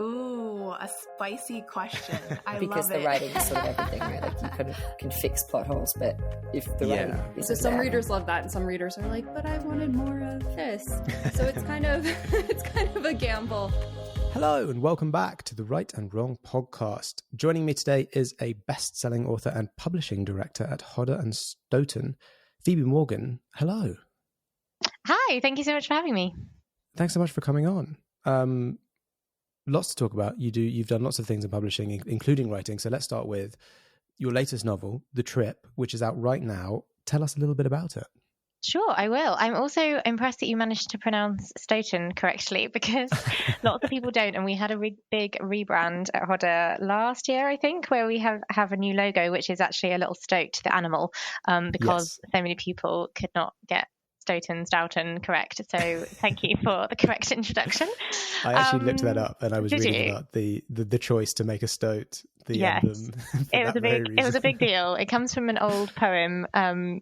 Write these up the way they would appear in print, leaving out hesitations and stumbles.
Ooh, a spicy question. I because love the writing is sort of everything, right? Like you kind of can fix plot holes, but if the writing isn't so some there, readers love that, and some readers are like, but I wanted more of this. So it's kind of a gamble. Hello and welcome back to the Right and Wrong podcast. Joining me today is a best-selling author and publishing director at Hodder and Stoughton, Phoebe Morgan. Hello. Hi, thank you so much for having me. Thanks so much for coming on. Lots to talk about. You've done lots of things in publishing, including writing. So let's start with your latest novel, The Trip, which is out right now. Tell us a little bit about it. Sure, I will. I'm also impressed that you managed to pronounce Stoughton correctly because lots of people don't. And we had a big rebrand at Hodder last year, I think, where we have a new logo, which is actually a little stoat, the animal, because so many people could not get Stoughton correct. So thank you for the correct introduction. I actually looked that up and I was reading about the choice to make a stoat the emblem. It was a big deal. It comes from an old poem,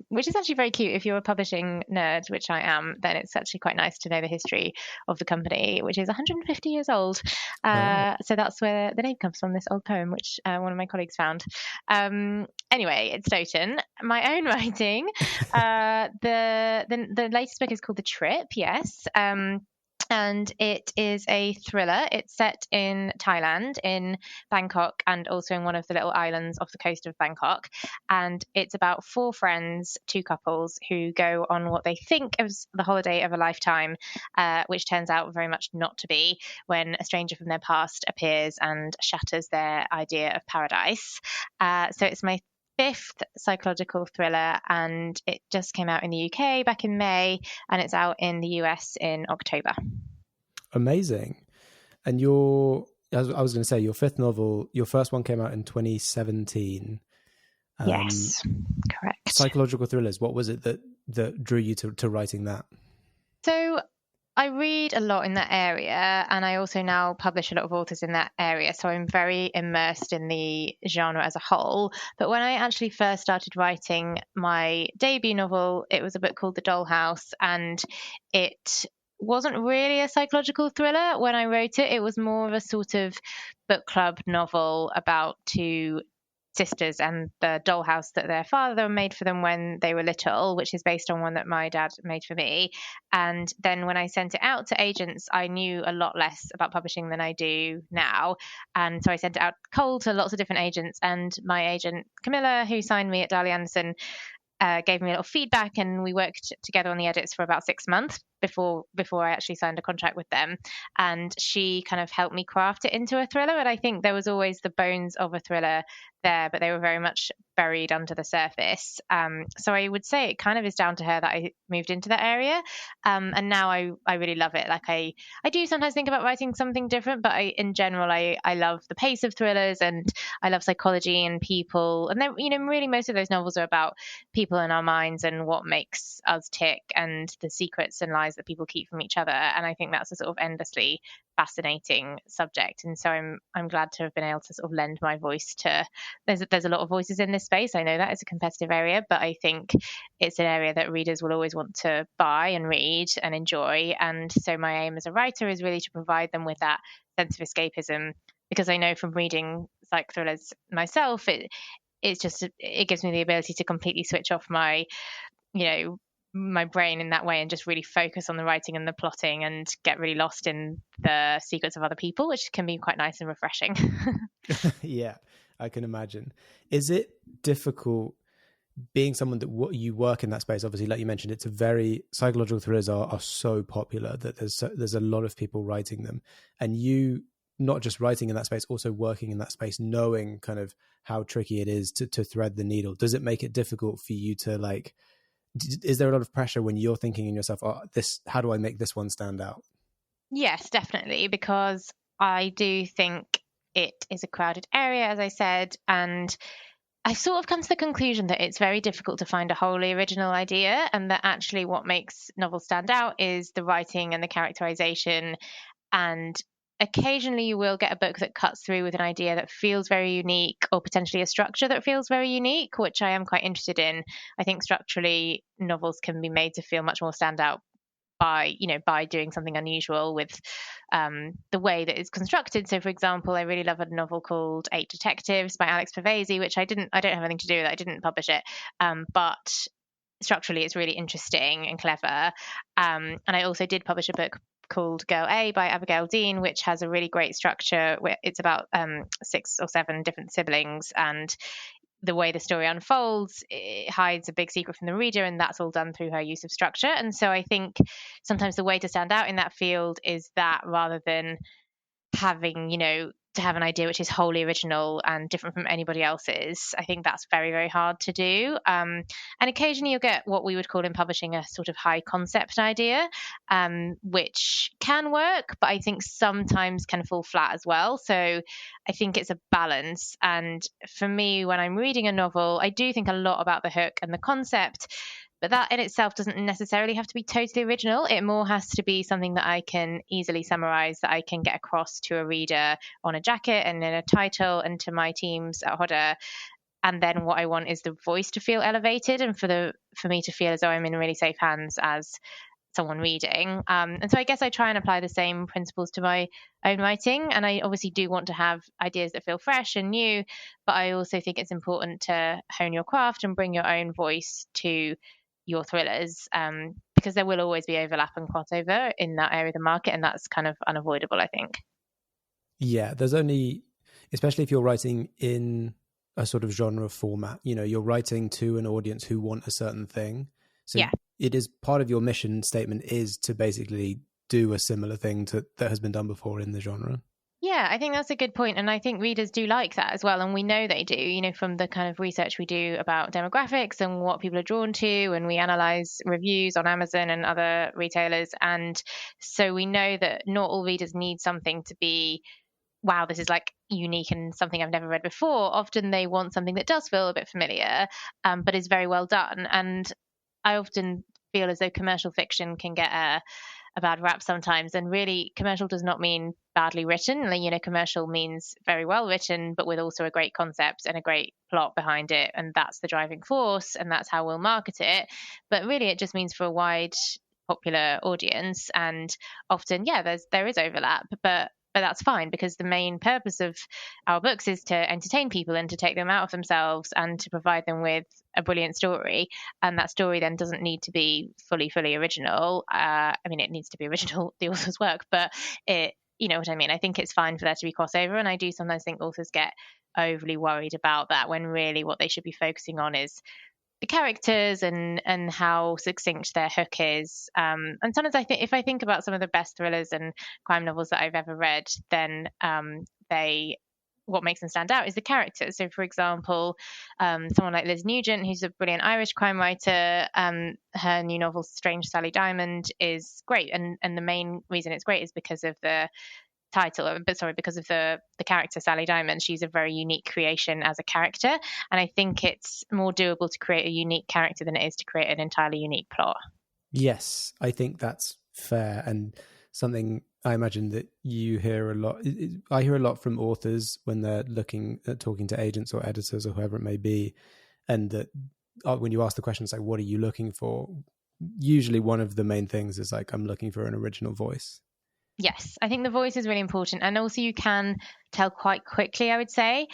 which is actually very cute. If you're a publishing nerd, which I am, then it's actually quite nice to know the history of the company, which is 150 years old. So that's where the name comes from, this old poem, which one of my colleagues found. Anyway, it's Stoughton. My own writing. The latest book is called The Trip, yes. And it is a thriller. It's set in Thailand, in Bangkok, and also in one of the little islands off the coast of Bangkok. And it's about four friends, two couples, who go on what they think is the holiday of a lifetime, which turns out very much not to be, when a stranger from their past appears and shatters their idea of paradise. So it's my fifth psychological thriller, and it just came out in the UK back in May, and it's out in the US in October. Amazing. And I was going to say, your fifth novel, your first one came out in 2017. Yes, correct. Psychological thrillers, what was it that drew you to writing that? So I read a lot in that area, and I also now publish a lot of authors in that area. So I'm very immersed in the genre as a whole. But when I actually first started writing my debut novel, it was a book called The Dollhouse, and it wasn't really a psychological thriller when I wrote it. It was more of a sort of book club novel about two sisters and the dollhouse that their father made for them when they were little, which is based on one that my dad made for me. And then when I sent it out to agents, I knew a lot less about publishing than I do now. And so I sent it out cold to lots of different agents. And my agent, Camilla, who signed me at Darley Anderson, gave me a little feedback, and we worked together on the edits for about 6 months before I actually signed a contract with them. And she kind of helped me craft it into a thriller. And I think there was always the bones of a thriller there, but they were very much buried under the surface. So I would say it kind of is down to her that I moved into that area. And now I really love it. Like I do sometimes think about writing something different, but in general, I love the pace of thrillers, and I love psychology and people. And then, really most of those novels are about people in our minds and what makes us tick, and the secrets and lies that people keep from each other. And I think that's a sort of endlessly fascinating subject. And so I'm glad to have been able to sort of lend my voice to, there's a lot of voices in this space. I know that it's a competitive area, but I think it's an area that readers will always want to buy and read and enjoy. And so my aim as a writer is really to provide them with that sense of escapism, because I know from reading psych thrillers myself, it gives me the ability to completely switch off my brain in that way and just really focus on the writing and the plotting and get really lost in the secrets of other people, which can be quite nice and refreshing. Yeah, I can imagine. Is it difficult being someone that you work in that space? Obviously, like you mentioned, it's a very psychological thrillers are so popular that there's a lot of people writing them, and you not just writing in that space, also working in that space, knowing kind of how tricky it is to thread the needle. Does it make it difficult for you to is there a lot of pressure when you're thinking in yourself, how do I make this one stand out? Yes, definitely, because I do think it is a crowded area, as I said, and I've sort of come to the conclusion that it's very difficult to find a wholly original idea, and that actually what makes novels stand out is the writing and the characterization. And occasionally you will get a book that cuts through with an idea that feels very unique, or potentially a structure that feels very unique, which I am quite interested in. I think structurally novels can be made to feel much more stand out by doing something unusual with the way that it's constructed. So, for example, I really love a novel called Eight Detectives by Alex Pavese, which I don't have anything to do with it. I didn't publish it, but structurally it's really interesting and clever. And I also did publish a book called Girl A by Abigail Dean, which has a really great structure where it's about 6 or 7 different siblings, and the way the story unfolds, it hides a big secret from the reader, and that's all done through her use of structure. And so I think sometimes the way to stand out in that field is that, rather than having, to have an idea which is wholly original and different from anybody else's. I think that's very, very hard to do. And occasionally you'll get what we would call in publishing a sort of high concept idea, which can work, but I think sometimes can fall flat as well. So I think it's a balance. And for me, when I'm reading a novel, I do think a lot about the hook and the concept, but that in itself doesn't necessarily have to be totally original. It more has to be something that I can easily summarize, that I can get across to a reader on a jacket and in a title and to my teams at Hodder. And then what I want is the voice to feel elevated and for me to feel as though I'm in really safe hands as someone reading. And so I guess I try and apply the same principles to my own writing. And I obviously do want to have ideas that feel fresh and new, but I also think it's important to hone your craft and bring your own voice to your thrillers, because there will always be overlap and crossover in that area of the market, and that's kind of unavoidable, I think. Yeah, there's only, especially if you're writing in a sort of genre format, you're writing to an audience who want a certain thing. So yeah, it is part of your mission statement is to basically do a similar thing that has been done before in the genre. Yeah, I think that's a good point. And I think readers do like that as well. And we know they do, from the kind of research we do about demographics and what people are drawn to. And we analyze reviews on Amazon and other retailers. And so we know that not all readers need something to be, wow, this is like unique and something I've never read before. Often they want something that does feel a bit familiar, but is very well done. And I often feel as though commercial fiction can get a bad rap sometimes, and really commercial does not mean badly written. Commercial means very well written, but with also a great concept and a great plot behind it, and that's the driving force, and that's how we'll market it. But really it just means for a wide popular audience, and often there is overlap, but that's fine, because the main purpose of our books is to entertain people and to take them out of themselves and to provide them with a brilliant story. And that story then doesn't need to be fully original. It needs to be original, the author's work, but you know what I mean? I think it's fine for there to be crossover. And I do sometimes think authors get overly worried about that, when really what they should be focusing on is the characters and how succinct their hook is. And sometimes I think, if I think about some of the best thrillers and crime novels that I've ever read, then what makes them stand out is the characters. So, for example, someone like Liz Nugent, who's a brilliant Irish crime writer, her new novel Strange Sally Diamond is great, and the main reason it's great is because of the because of the character Sally Diamond. She's a very unique creation as a character, and I think it's more doable to create a unique character than it is to create an entirely unique plot. Yes, I think that's fair, and something I imagine that you hear a lot. I hear a lot from authors when they're looking at talking to agents or editors or whoever it may be, and that when you ask the questions like, what are you looking for? Usually one of the main things is like, I'm looking for an original voice. Yes, I think the voice is really important. And also you can tell quite quickly, I would say.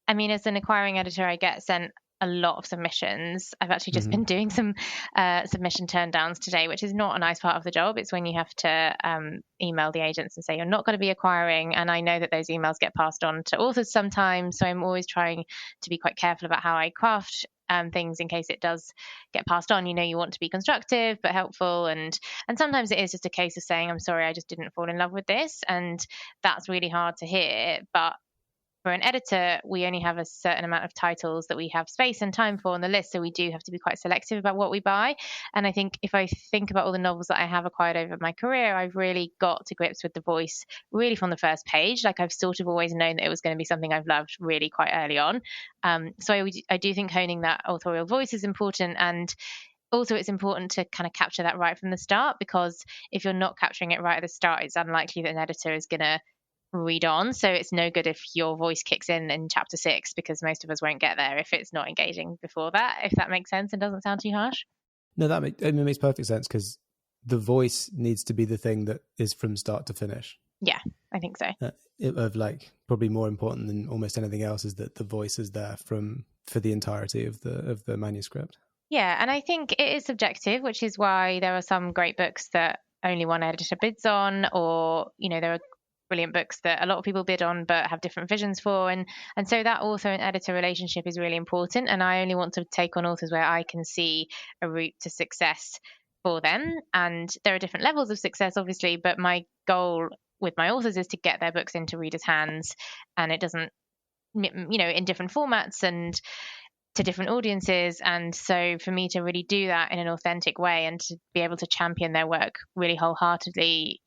I mean, as an acquiring editor, I get sent a lot of submissions. I've actually just been doing some submission turn downs today, which is not a nice part of the job. It's when you have to email the agents and say you're not going to be acquiring. And I know that those emails get passed on to authors sometimes. So I'm always trying to be quite careful about how I craft things in case it does get passed on. You want to be constructive but helpful, and sometimes it is just a case of saying, I'm sorry, I just didn't fall in love with this, and that's really hard to hear. But for an editor, we only have a certain amount of titles that we have space and time for on the list, so we do have to be quite selective about what we buy. And I think if I think about all the novels that I have acquired over my career, I've really got to grips with the voice really from the first page. Like, I've sort of always known that it was going to be something I've loved really quite early on. So I do think honing that authorial voice is important, and also it's important to kind of capture that right from the start, because if you're not capturing it right at the start, it's unlikely that an editor is going to read on. So it's no good if your voice kicks in chapter 6, because most of us won't get there if it's not engaging before that, if that makes sense and doesn't sound too harsh. No, it makes perfect sense, because the voice needs to be the thing that is from start to finish. Yeah, I think so. Of like probably more important than almost anything else is that the voice is there for the entirety of the manuscript. Yeah, and I think it is subjective, which is why there are some great books that only one editor bids on, or there are brilliant books that a lot of people bid on but have different visions for, and so that author and editor relationship is really important. And I only want to take on authors where I can see a route to success for them, and there are different levels of success obviously, but my goal with my authors is to get their books into readers' hands, and it doesn't in different formats and to different audiences. And so for me to really do that in an authentic way and to be able to champion their work really wholeheartedly,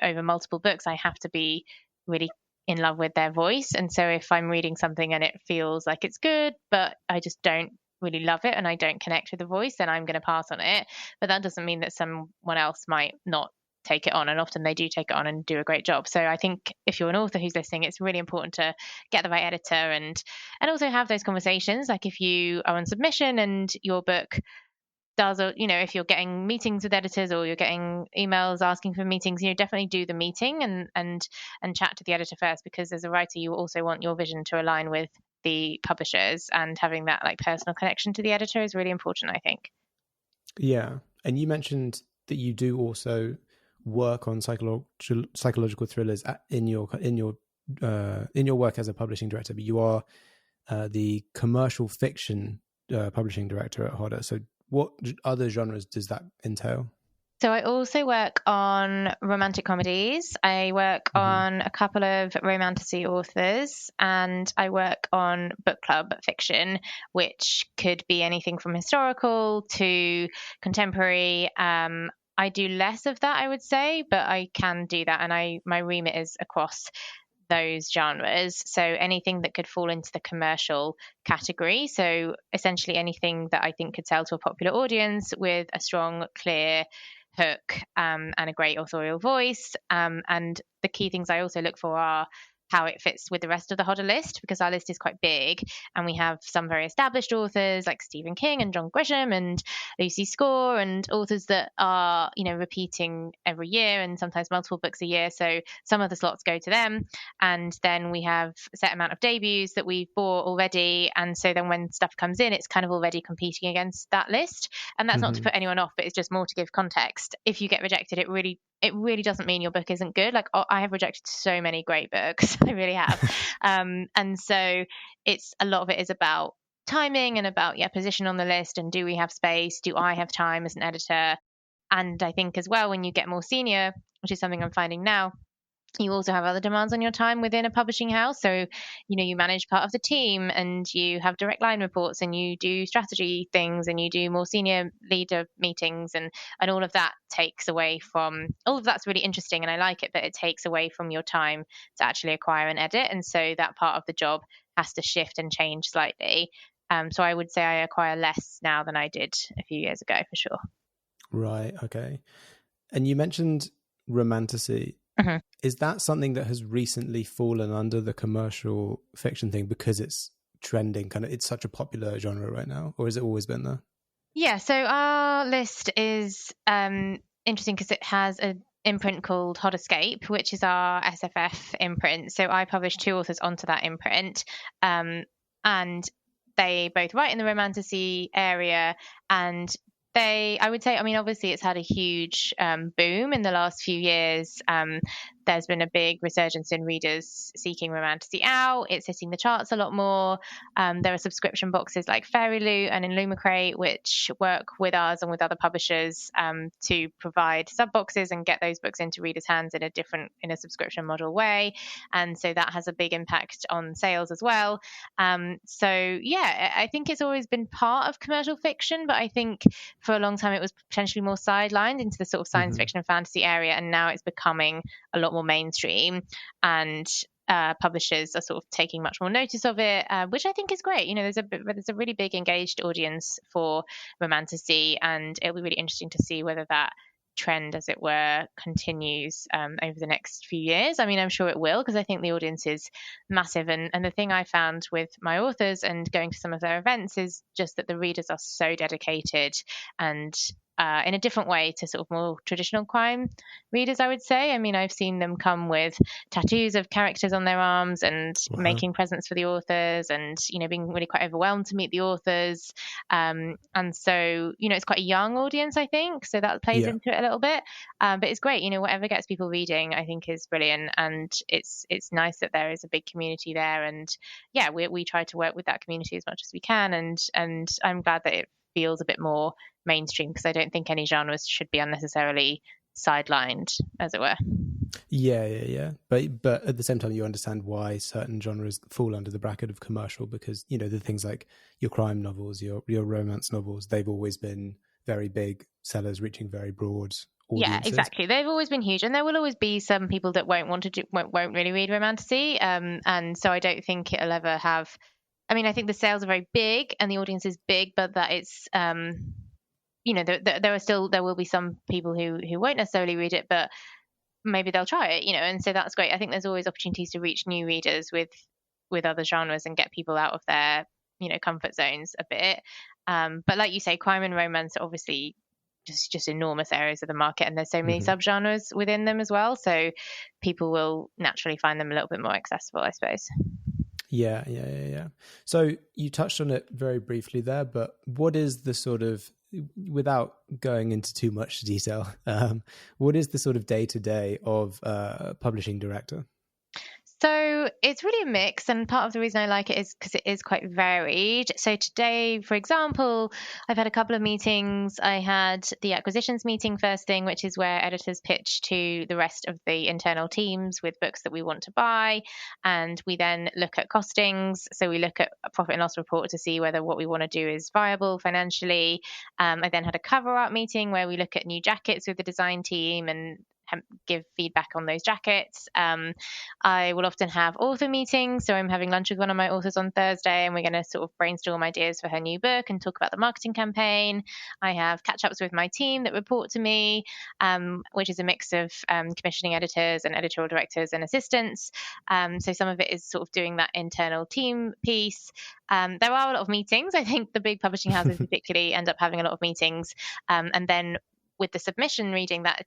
over multiple books, I have to be really in love with their voice. And so if I'm reading something and it feels like it's good, but I just don't really love it and I don't connect with the voice, then I'm going to pass on it. But that doesn't mean that someone else might not take it on, and often they do take it on and do a great job. So I think if you're an author who's listening, it's really important to get the right editor and also have those conversations. Like if you are on submission and your book does, if you're getting meetings with editors or you're getting emails asking for meetings, definitely do the meeting and chat to the editor first, because as a writer you also want your vision to align with the publishers, and having that like personal connection to the editor is really important, I think. Yeah. And you mentioned that you do also work on psychological thrillers in your work as a publishing director, but you are the commercial fiction publishing director at Hodder. So what other genres does that entail? So I also work on romantic comedies. I work on a couple of romantasy authors, and I work on book club fiction, which could be anything from historical to contemporary. I do less of that, I would say, but I can do that. And my remit is across those genres. So anything that could fall into the commercial category. So essentially anything that I think could sell to a popular audience with a strong, clear hook and a great authorial voice. And the key things I also look for are how it fits with the rest of the Hodder list, because our list is quite big and we have some very established authors like Stephen King and John Grisham and Lucy Score, and authors that are repeating every year and sometimes multiple books a year, so some of the slots go to them. And then we have a set amount of debuts that we've bought already, and so then when stuff comes in it's kind of already competing against that list. And that's not to put anyone off, but it's just more to give context. If you get rejected, it really doesn't mean your book isn't good. Like I have rejected so many great books. I really have. And so it's a lot of it is about timing and about position on the list, and do we have space? Do I have time as an editor? And I think as well, when you get more senior, which is something I'm finding now, you also have other demands on your time within a publishing house. So, you manage part of the team and you have direct line reports and you do strategy things and you do more senior leader meetings, and all of that takes away from, all of that's really interesting and I like it, but it takes away from your time to actually acquire and edit. And so that part of the job has to shift and change slightly. So I would say I acquire less now than I did a few years ago, for sure. Right. Okay. And you mentioned romantasy. Is that something that has recently fallen under the commercial fiction thing because it's trending, it's such a popular genre right now, or has it always been there? Yeah, so our list is interesting because it has an imprint called Hodderscape, which is our SFF imprint. So I published 2 authors onto that imprint, and they both write in the romantasy area, and I would say, obviously it's had a huge boom in the last few years. There's been a big resurgence in readers seeking romantasy out. It's hitting the charts a lot more. There are subscription boxes like Fairy Loot and Illumicrate, which work with us and with other publishers to provide sub boxes and get those books into readers' hands in a subscription model way. And so that has a big impact on sales as well. I think it's always been part of commercial fiction, but I think for a long time it was potentially more sidelined into the sort of science fiction and fantasy area, and now it's becoming a lot more mainstream, and publishers are sort of taking much more notice of it, which I think is great. There's a really big engaged audience for romantasy, and it'll be really interesting to see whether that trend, as it were, continues over the next few years. I'm sure it will, because I think the audience is massive, and the thing I found with my authors and going to some of their events is just that the readers are so dedicated, and in a different way to sort of more traditional crime readers, I would say. I mean, I've seen them come with tattoos of characters on their arms and making presents for the authors, and, you know, being really quite overwhelmed to meet the authors. And so, you know, it's quite a young audience, I think, so that plays into it a little bit. But it's great, you know, whatever gets people reading, I think is brilliant. And it's nice that there is a big community there. And yeah, we try to work with that community as much as we can. And I'm glad that it feels a bit more mainstream, because I don't think any genres should be unnecessarily sidelined, as it were. Yeah. But at the same time, you understand why certain genres fall under the bracket of commercial, because, you know, the things like your crime novels, your romance novels, they've always been very big sellers, reaching very broad audiences. Yeah, exactly. They've always been huge, and there will always be some people that won't really read romantasy. And so I don't think it'll ever have. I mean, I think the sales are very big and the audience is big, but that it's you know, there will be some people who won't necessarily read it, but maybe they'll try it, you know, and so that's great. I think there's always opportunities to reach new readers with other genres and get people out of their, you know, comfort zones a bit. But like you say, crime and romance are obviously just enormous areas of the market, and there's so many subgenres within them as well. So people will naturally find them a little bit more accessible, I suppose. Yeah. So you touched on it very briefly there, but what is the sort of, without going into too much detail, what is the sort of day-to-day of a publishing director? So it's really a mix, and part of the reason I like it is because it is quite varied. So today, for example, I've had a couple of meetings. I had the acquisitions meeting first thing, which is where editors pitch to the rest of the internal teams with books that we want to buy, and we then look at costings. So we look at a profit and loss report to see whether what we want to do is viable financially. I then had a cover art meeting where we look at new jackets with the design team and give feedback on those jackets. I will often have author meetings, so I'm having lunch with one of my authors on Thursday, and we're going to sort of brainstorm ideas for her new book and talk about the marketing campaign. I have catch-ups with my team that report to me, which is a mix of commissioning editors and editorial directors and assistants. So some of it is sort of doing that internal team piece. There are a lot of meetings. I think the big publishing houses particularly end up having a lot of meetings, and then with the submission reading, that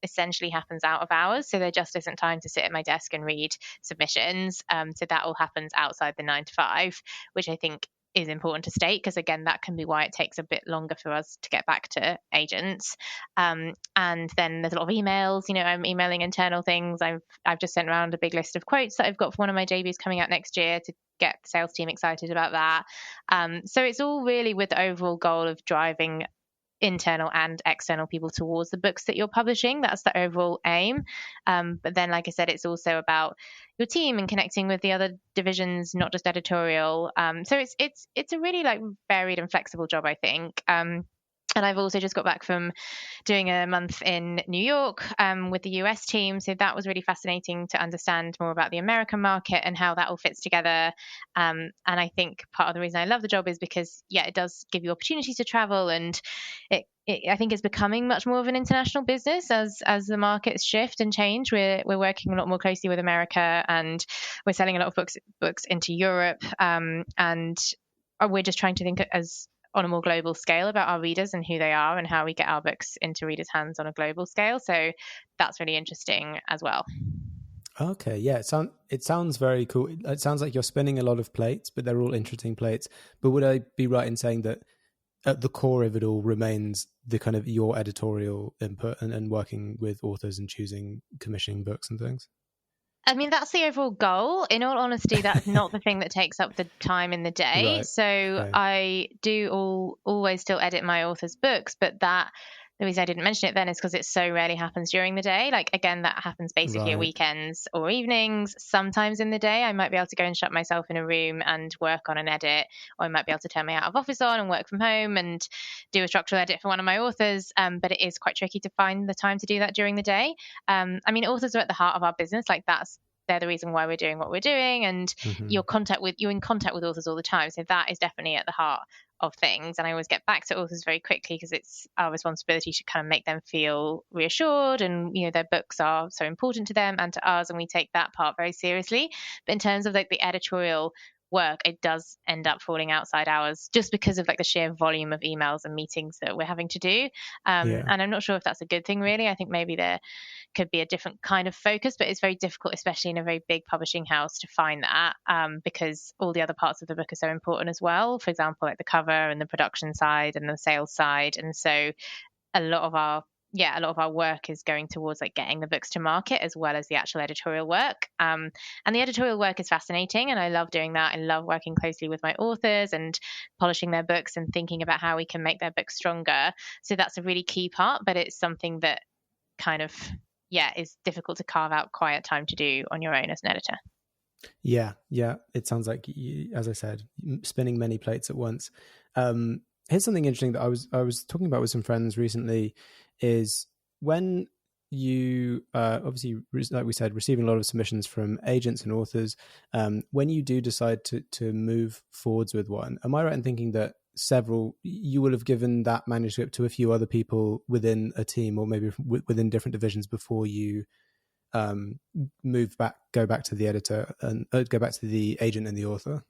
essentially happens out of hours, so there just isn't time to sit at my desk and read submissions. So that all happens outside the 9 to 5, which I think is important to state, because again, that can be why it takes a bit longer for us to get back to agents. And then there's a lot of emails. You know, I'm emailing internal things. I've just sent around a big list of quotes that I've got for one of my debuts coming out next year to get the sales team excited about that. So it's all really with the overall goal of driving internal and external people towards the books that you're publishing. That's the overall aim. But then, like I said, it's also about your team and connecting with the other divisions, not just editorial. So it's a really like varied and flexible job, I think. And I've also just got back from doing a month in New York with the US team. So that was really fascinating to understand more about the American market and how that all fits together. And I think part of the reason I love the job is because, yeah, it does give you opportunities to travel, and I think it's becoming much more of an international business as the markets shift and change. We're working a lot more closely with America, and we're selling a lot of books into Europe. And we're just trying to think as on a more global scale about our readers and who they are and how we get our books into readers' hands on a global scale. So that's really interesting as well. Okay, yeah, it sounds very cool. It sounds like you're spinning a lot of plates, but they're all interesting plates. But would I be right in saying that at the core of it all remains the kind of your editorial input and working with authors and choosing commissioning books and things? I mean, that's the overall goal. In all honesty, that's not the thing that takes up the time in the day. Right. So okay. I do always still edit my author's books, but the reason I didn't mention it then is because it so rarely happens during the day. Like, again, that happens basically at weekends or evenings. Sometimes in the day, I might be able to go and shut myself in a room and work on an edit, or I might be able to turn my out of office on and work from home and do a structural edit for one of my authors. But it is quite tricky to find the time to do that during the day. I mean, authors are at the heart of our business. Like, they're the reason why we're doing what we're doing, and you're in contact with authors all the time. So that is definitely at the heart of things. And I always get back to authors very quickly because it's our responsibility to kind of make them feel reassured, and, you know, their books are so important to them and to us, and we take that part very seriously. But in terms of like the editorial work, it does end up falling outside hours just because of like the sheer volume of emails and meetings that we're having to do. And I'm not sure if that's a good thing, really. I think maybe there could be a different kind of focus, but it's very difficult, especially in a very big publishing house, to find that because all the other parts of the book are so important as well. For example, like the cover and the production side and the sales side. And so a lot of our work is going towards like getting the books to market as well as the actual editorial work. And the editorial work is fascinating, and I love doing that. I love working closely with my authors and polishing their books and thinking about how we can make their books stronger. So that's a really key part, but it's something that kind of, is difficult to carve out quiet time to do on your own as an editor. Yeah. It sounds like, as I said, spinning many plates at once. Here's something interesting that I was talking about with some friends recently is when you obviously, like we said, receiving a lot of submissions from agents and authors, when you do decide to move forwards with one, am I right in thinking that you will have given that manuscript to a few other people within a team or maybe within different divisions before you go back to the editor and go back to the agent and the author?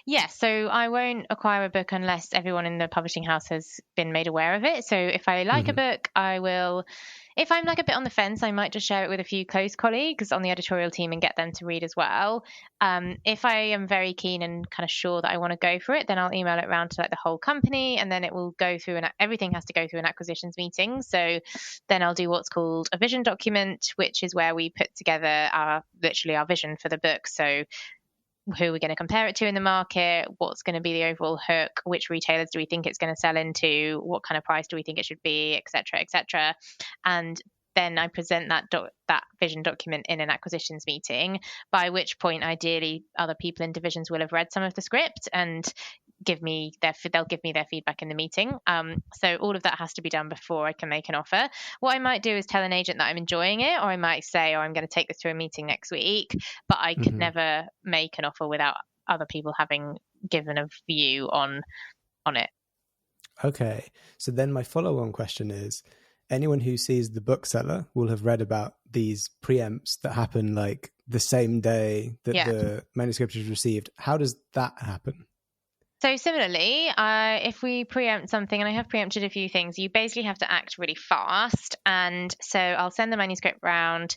Yes, so I won't acquire a book unless everyone in the publishing house has been made aware of it. So if I like a book, I will, if I'm like a bit on the fence, I might just share it with a few close colleagues on the editorial team and get them to read as well. If I am very keen and kind of sure that I want to go for it, then I'll email it around to like the whole company, and then it will go through, and everything has to go through an acquisitions meeting. So then I'll do what's called a vision document, which is where we put together our vision for the book. So who we're going to compare it to in the market, what's going to be the overall hook, which retailers do we think it's going to sell into, what kind of price do we think it should be, etc., etc. And then I present that vision document in an acquisitions meeting, by which point ideally other people in divisions will have read some of the script and they'll give me their feedback in the meeting. So all of that has to be done before I can make an offer. What I might do is tell an agent that I'm enjoying it, or I might say, I'm going to take this to a meeting next week, but I could never make an offer without other people having given a view on it. Okay. So then my follow-on question is, anyone who sees the bookseller will have read about these preempts that happen like the same day that the manuscript is received. How does that happen? So similarly, if we preempt something, and I have preempted a few things, you basically have to act really fast. And so I'll send the manuscript round.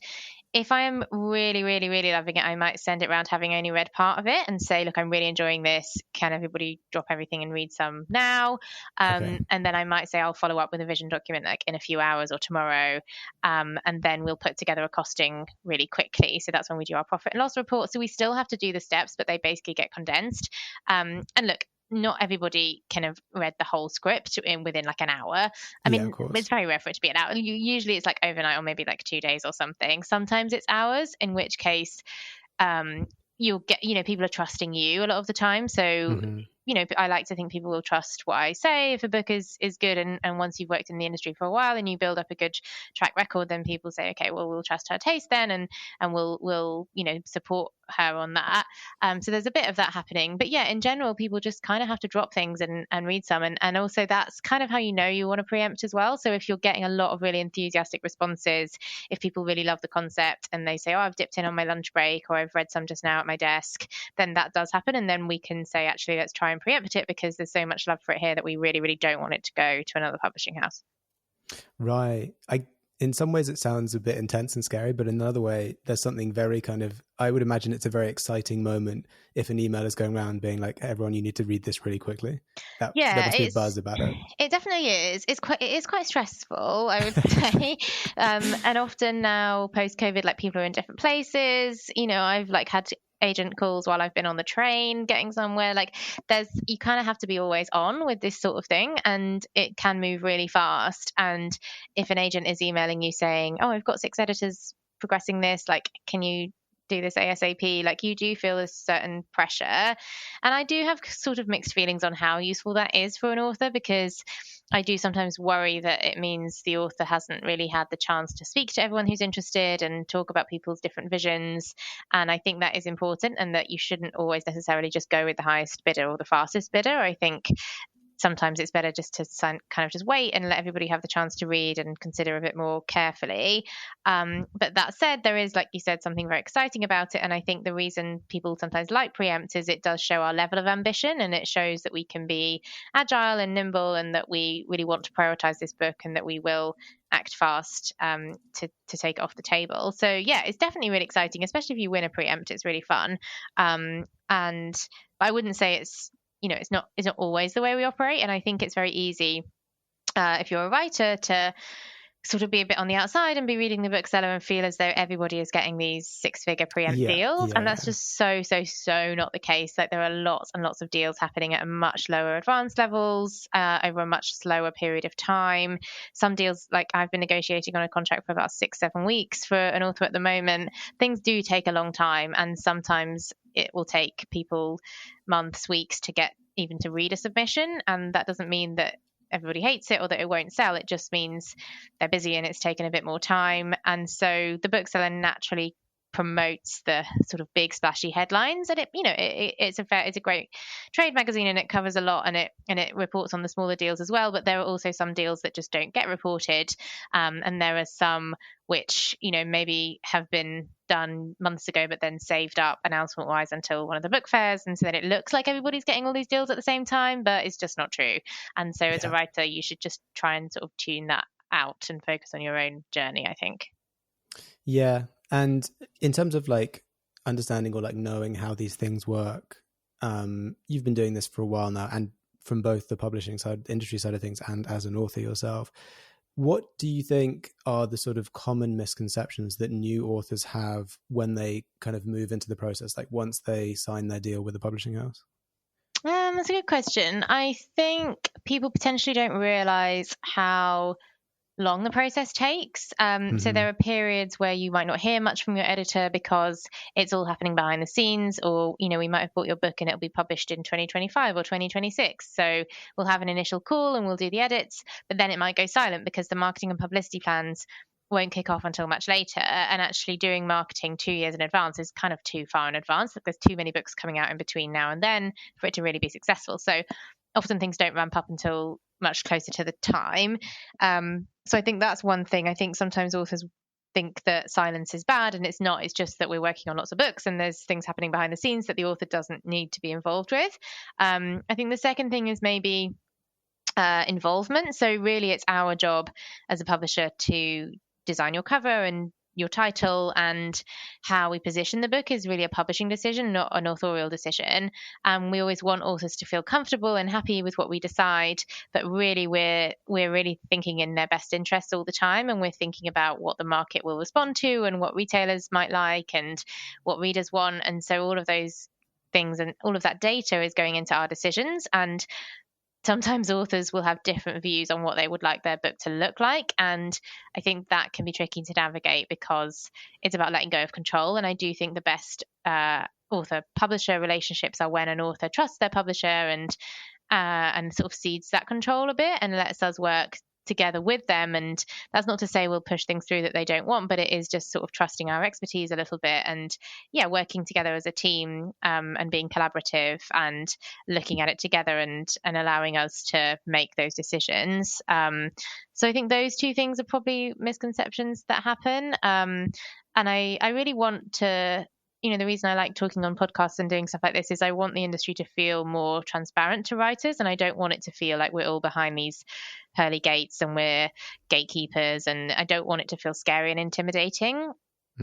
If I am really, really, really loving it, I might send it round having only read part of it and say, look, I'm really enjoying this. Can everybody drop everything and read some now? And then I might say I'll follow up with a vision document like in a few hours or tomorrow. And then we'll put together a costing really quickly. So that's when we do our profit and loss report. So we still have to do the steps, but they basically get condensed. And look, not everybody can have read the whole script within like an hour. I mean, it's very rare for it to be an hour. Usually it's like overnight or maybe like 2 days or something. Sometimes it's hours, in which case you'll get, people are trusting you a lot of the time. So, I like to think people will trust what I say if a book is good. And once you've worked in the industry for a while and you build up a good track record, then people say, okay, well, we'll trust her taste then, and we'll support her on that. So there's a bit of that happening. But yeah, in general, people just kind of have to drop things and read some. And also that's kind of how you want to preempt as well. So if you're getting a lot of really enthusiastic responses, if people really love the concept and they say, oh, I've dipped in on my lunch break, or I've read some just now at my desk, then that does happen. And then we can say, actually, let's try and preempt it, because there's so much love for it here that we really, really don't want it to go to another publishing house. Right. In some ways it sounds a bit intense and scary, but in another way, there's something very kind of, I would imagine it's a very exciting moment if an email is going around being like, everyone, you need to read this really quickly. There must be a buzz about it. It definitely is. It is quite stressful, I would say. And often now post-COVID, like people are in different places. I've like had agent calls while I've been on the train getting somewhere. Like you kind of have to be always on with this sort of thing, and it can move really fast. And if an agent is emailing you saying, oh, I've got 6 editors progressing this, like, can you do this ASAP? Like, you do feel a certain pressure. And I do have sort of mixed feelings on how useful that is for an author, because I do sometimes worry that it means the author hasn't really had the chance to speak to everyone who's interested and talk about people's different visions. And I think that is important, and that you shouldn't always necessarily just go with the highest bidder or the fastest bidder. I think sometimes it's better just to kind of just wait and let everybody have the chance to read and consider a bit more carefully. But that said, there is, like you said, something very exciting about it. And I think the reason people sometimes like preempt is it does show our level of ambition, and it shows that we can be agile and nimble, and that we really want to prioritize this book, and that we will act fast to take it off the table. So yeah, it's definitely really exciting, especially if you win a preempt. It's really fun. And I wouldn't say it's not always the way we operate. And I think it's very easy if you're a writer to sort of be a bit on the outside and be reading the bookseller and feel as though everybody is getting these 6-figure preempt deals. And that's just so not the case. Like, there are lots and lots of deals happening at a much lower advanced levels over a much slower period of time. Some deals, like I've been negotiating on a contract for about 6-7 weeks for an author at the moment. Things do take a long time, and sometimes it will take people months, weeks to get even to read a submission. And that doesn't mean that everybody hates it or that it won't sell. It just means they're busy and it's taken a bit more time. And so the bookseller naturally promotes the sort of big splashy headlines, and it's a great trade magazine, and it covers a lot, and it reports on the smaller deals as well. But there are also some deals that just don't get reported, and there are some which maybe have been done months ago but then saved up announcement wise until one of the book fairs, and so that it looks like everybody's getting all these deals at the same time, but it's just not true. And so as a writer, you should just try and sort of tune that out and focus on your own journey, I think. Yeah. And in terms of like understanding or like knowing how these things work, you've been doing this for a while now, and from both the publishing side, industry side of things, and as an author yourself, what do you think are the sort of common misconceptions that new authors have when they kind of move into the process, like once they sign their deal with a publishing house? That's a good question. I think people potentially don't realize how long the process takes. So there are periods where you might not hear much from your editor because it's all happening behind the scenes, or we might have bought your book and it'll be published in 2025 or 2026. So we'll have an initial call and we'll do the edits, but then it might go silent because the marketing and publicity plans won't kick off until much later. And actually doing marketing 2 years in advance is kind of too far in advance. Like, there's too many books coming out in between now and then for it to really be successful. So often things don't ramp up until much closer to the time. So I think that's one thing. I think sometimes authors think that silence is bad, and it's not. It's just that we're working on lots of books and there's things happening behind the scenes that the author doesn't need to be involved with. I think the second thing is maybe involvement. So really it's our job as a publisher to design your cover and your title, and how we position the book is really a publishing decision, not an authorial decision. We always want authors to feel comfortable and happy with what we decide, but really we're really thinking in their best interest all the time, and we're thinking about what the market will respond to and what retailers might like and what readers want. And so all of those things and all of that data is going into our decisions. And sometimes authors will have different views on what they would like their book to look like. And I think that can be tricky to navigate because it's about letting go of control. And I do think the best author-publisher relationships are when an author trusts their publisher and sort of cedes that control a bit and lets us work together with them. And that's not to say we'll push things through that they don't want, but it is just sort of trusting our expertise a little bit and working together as a team, and being collaborative and looking at it together and allowing us to make those decisions. So I think those two things are probably misconceptions that happen. And I really want to, the reason I like talking on podcasts and doing stuff like this is I want the industry to feel more transparent to writers, and I don't want it to feel like we're all behind these pearly gates and we're gatekeepers, and I don't want it to feel scary and intimidating.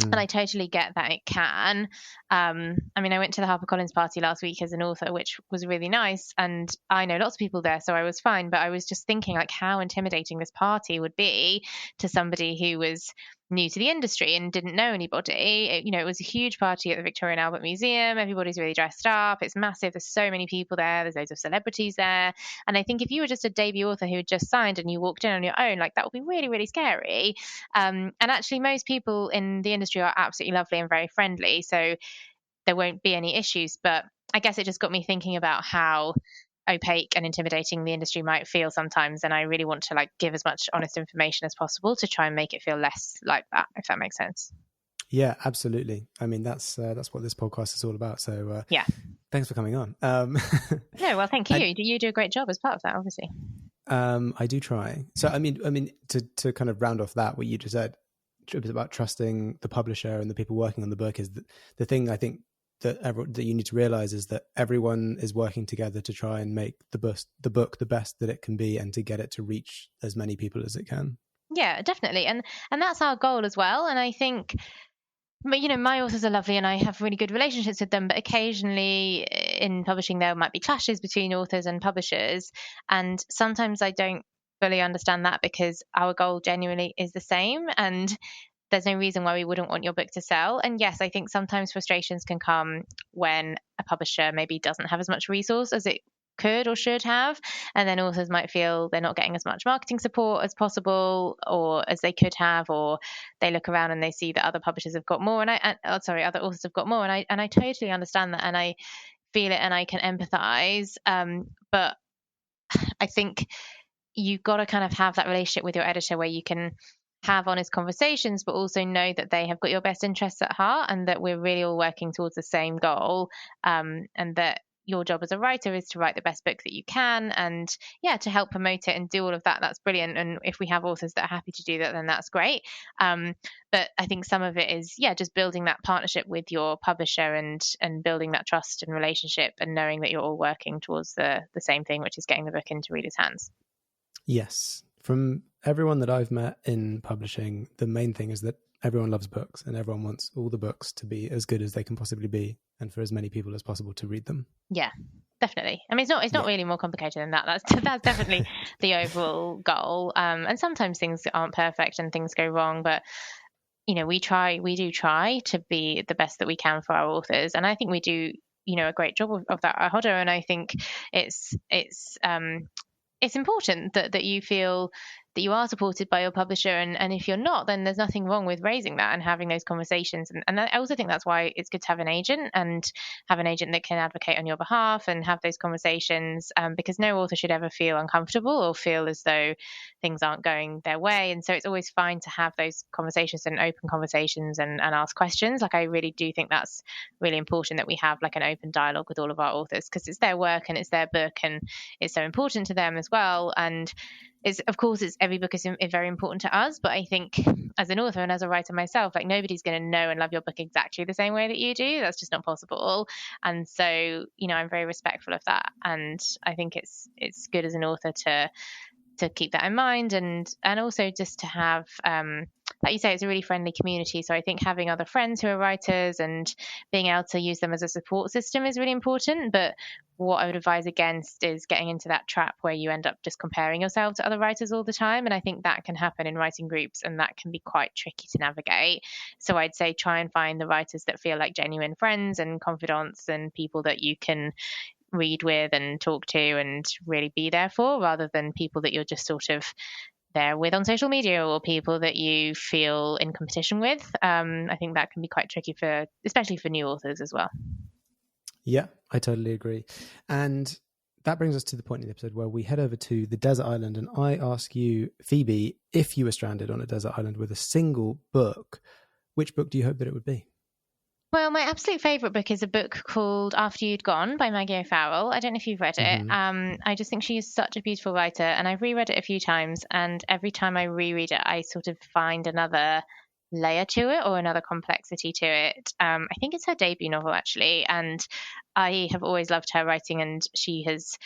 And I totally get that it can. I went to the HarperCollins party last week as an author, which was really nice. And I know lots of people there, so I was fine. But I was just thinking like how intimidating this party would be to somebody who was new to the industry and didn't know anybody. It was a huge party at the Victoria and Albert Museum. Everybody's really dressed up. It's massive. There's so many people there. There's loads of celebrities there. And I think if you were just a debut author who had just signed and you walked in on your own, like that would be really, really scary. And actually most people in the industry are absolutely lovely and very friendly. So there won't be any issues. But I guess it just got me thinking about how opaque and intimidating the industry might feel sometimes, and I really want to give as much honest information as possible to try and make it feel less like that, if that makes sense. Yeah, absolutely. I mean, that's what this podcast is all about. So Thanks for coming on. No, well, thank you. You do a great job as part of that, obviously. I do try. So, I mean, to kind of round off that, what you just said about trusting the publisher and the people working on the book is the thing I think that you need to realize is that everyone is working together to try and make the book the best that it can be and to get it to reach as many people as it can. Yeah, definitely. And that's our goal as well. And I think, my authors are lovely and I have really good relationships with them, but occasionally in publishing there might be clashes between authors and publishers. And sometimes I don't fully understand that because our goal genuinely is the same and there's no reason why we wouldn't want your book to sell. And yes, I think sometimes frustrations can come when a publisher maybe doesn't have as much resource as it could or should have, and then authors might feel they're not getting as much marketing support as possible or as they could have, or they look around and they see that other publishers have got more other authors have got more, and I totally understand that and I feel it and I can empathize, but I think you've got to kind of have that relationship with your editor where you can have honest conversations but also know that they have got your best interests at heart and that we're really all working towards the same goal, and that your job as a writer is to write the best book that you can and to help promote it and do all of that. That's brilliant. And if we have authors that are happy to do that, then that's great. But I think some of it is, just building that partnership with your publisher and building that trust and relationship and knowing that you're all working towards the same thing, which is getting the book into readers' hands. Yes. From everyone that I've met in publishing, the main thing is that everyone loves books and everyone wants all the books to be as good as they can possibly be and for as many people as possible to read them. Yeah, definitely. I mean, it's not really more complicated than that. That's definitely the overall goal. And sometimes things aren't perfect and things go wrong, but we do try to be the best that we can for our authors. And I think we do, a great job of that at Hodder. And I think it's important that you feel that you are supported by your publisher, and if you're not, then there's nothing wrong with raising that and having those conversations. And I also think that's why it's good to have an agent that can advocate on your behalf and have those conversations, because no author should ever feel uncomfortable or feel as though things aren't going their way. And so it's always fine to have those conversations and open conversations and ask questions. Like, I really do think that's really important that we have like an open dialogue with all of our authors, because it's their work and it's their book and it's so important to them as well. And every book is very important to us, but I think as an author and as a writer myself, like, nobody's going to know and love your book exactly the same way that you do. That's just not possible. And so, I'm very respectful of that. And I think it's good as an author to keep that in mind and also just to have, like you say, it's a really friendly community. So I think having other friends who are writers and being able to use them as a support system is really important. But what I would advise against is getting into that trap where you end up just comparing yourself to other writers all the time. And I think that can happen in writing groups and that can be quite tricky to navigate. So I'd say try and find the writers that feel like genuine friends and confidants and people that you can read with and talk to and really be there for, rather than people that you're just sort of there with on social media or people that you feel in competition with. I think that can be quite tricky especially for new authors as well. Yeah, I totally agree. And that brings us to the point in the episode where we head over to the desert island and I ask you, Phoebe, if you were stranded on a desert island with a single book, which book do you hope that it would be? Well, my absolute favourite book is a book called After You'd Gone by Maggie O'Farrell. I don't know if you've read it. I just think she is such a beautiful writer, and I've reread it a few times, and every time I reread it, I sort of find another layer to it or another complexity to it. I think it's her debut novel, actually, and I have always loved her writing, and she has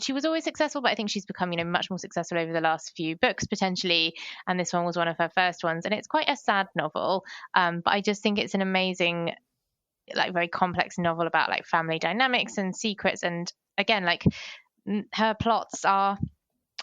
she was always successful, but I think she's become, much more successful over the last few books potentially. And this one was one of her first ones. And it's quite a sad novel. But I just think it's an amazing, like, very complex novel about like family dynamics and secrets. And again, like, her plots are,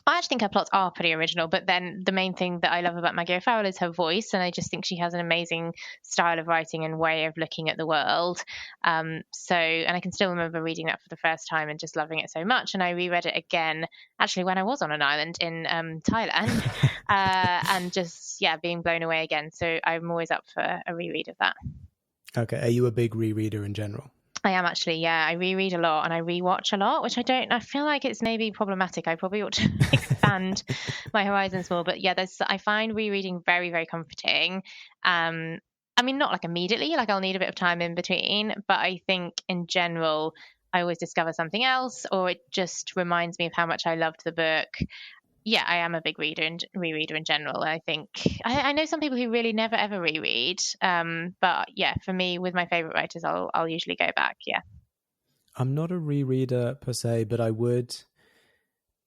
I actually think her plots are pretty original, but then the main thing that I love about Maggie O'Farrell is her voice, and I just think she has an amazing style of writing and way of looking at the world. And I can still remember reading that for the first time and just loving it so much. And I reread it again, actually, when I was on an island in Thailand, and just, being blown away again. So I'm always up for a reread of that. Okay. Are you a big rereader in general? I am actually, I reread a lot and I rewatch a lot, which I feel like it's maybe problematic. I probably ought to expand my horizons more. But I find rereading very, very comforting. I mean, not like immediately, like I'll need a bit of time in between, but I think in general, I always discover something else, or it just reminds me of how much I loved the book. Yeah, I am a big reader and rereader in general. I think I know some people who really never ever reread. But yeah, for me, with my favorite writers, I'll usually go back. Yeah. I'm not a rereader per se, but I would,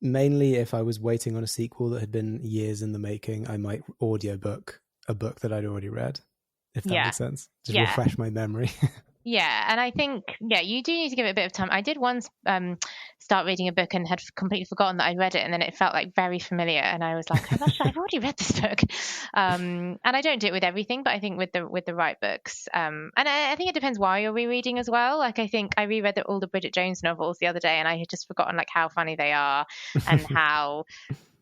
mainly if I was waiting on a sequel that had been years in the making, I might audiobook a book that I'd already read, if that makes sense. Just refresh my memory. Yeah, and I think, you do need to give it a bit of time. I did once start reading a book and had completely forgotten that I'd read it, and then it felt like very familiar, and I was like, oh gosh, I've already read this book. And I don't do it with everything, but I think with the right books. And I think it depends why you're rereading as well. Like I think I reread all the Bridget Jones novels the other day, and I had just forgotten like how funny they are and how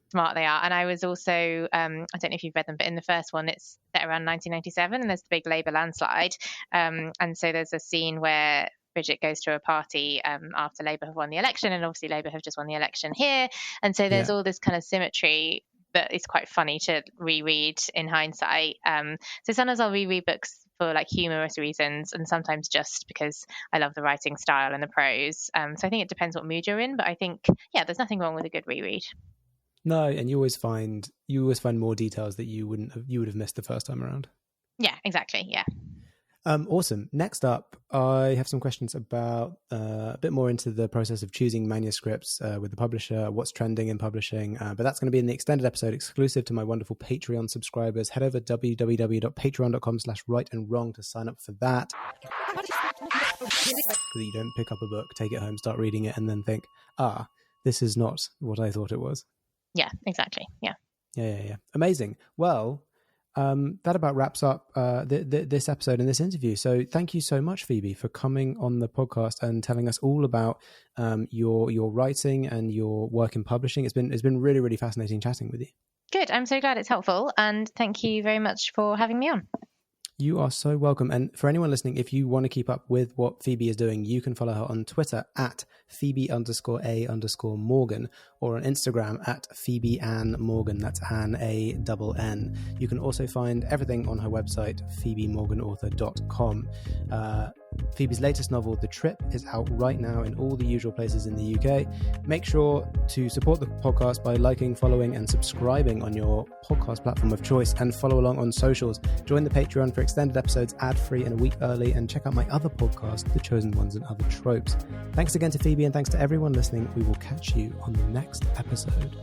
smart they are. And I was also I don't know if you've read them, but in the first one it's set around 1997 and there's the big Labour landslide, and so there's a scene where Bridget goes to a party after Labour have won the election, and obviously Labour have just won the election here, and so there's all this kind of symmetry that is quite funny to reread in hindsight. So sometimes I'll reread books for like humorous reasons, and sometimes just because I love the writing style and the prose. So I think it depends what mood you're in, but I think there's nothing wrong with a good reread. No, and you always find more details that you would have missed the first time around. Yeah, exactly. Yeah. Awesome. Next up, I have some questions about a bit more into the process of choosing manuscripts with the publisher, what's trending in publishing. But that's going to be in the extended episode exclusive to my wonderful Patreon subscribers. Head over to www.patreon.com/rightandwrong to sign up for that. So that you don't pick up a book, take it home, start reading it, and then think, this is not what I thought it was. Yeah, exactly. Yeah. Amazing. Well, that about wraps up this episode and this interview. So thank you so much, Phoebe, for coming on the podcast and telling us all about your writing and your work in publishing. It's been really, really fascinating chatting with you. Good. I'm so glad it's helpful. And thank you very much for having me on. You are so welcome. And for anyone listening, if you want to keep up with what Phoebe is doing, you can follow her on Twitter at Phoebe_A_Morgan, or on Instagram at Phoebe Ann Morgan. That's Ann, A-N-N. You can also find everything on her website, phoebemorganauthor.com. Phoebe's latest novel, The Trip, is out right now in all the usual places in the UK. Make sure to support the podcast by liking, following, and subscribing on your podcast platform of choice, and follow along on socials. Join the Patreon for extended episodes ad-free and a week early, and check out my other podcast, The Chosen Ones and Other Tropes. Thanks again to Phoebe, and thanks to everyone listening. We will catch you on the next episode.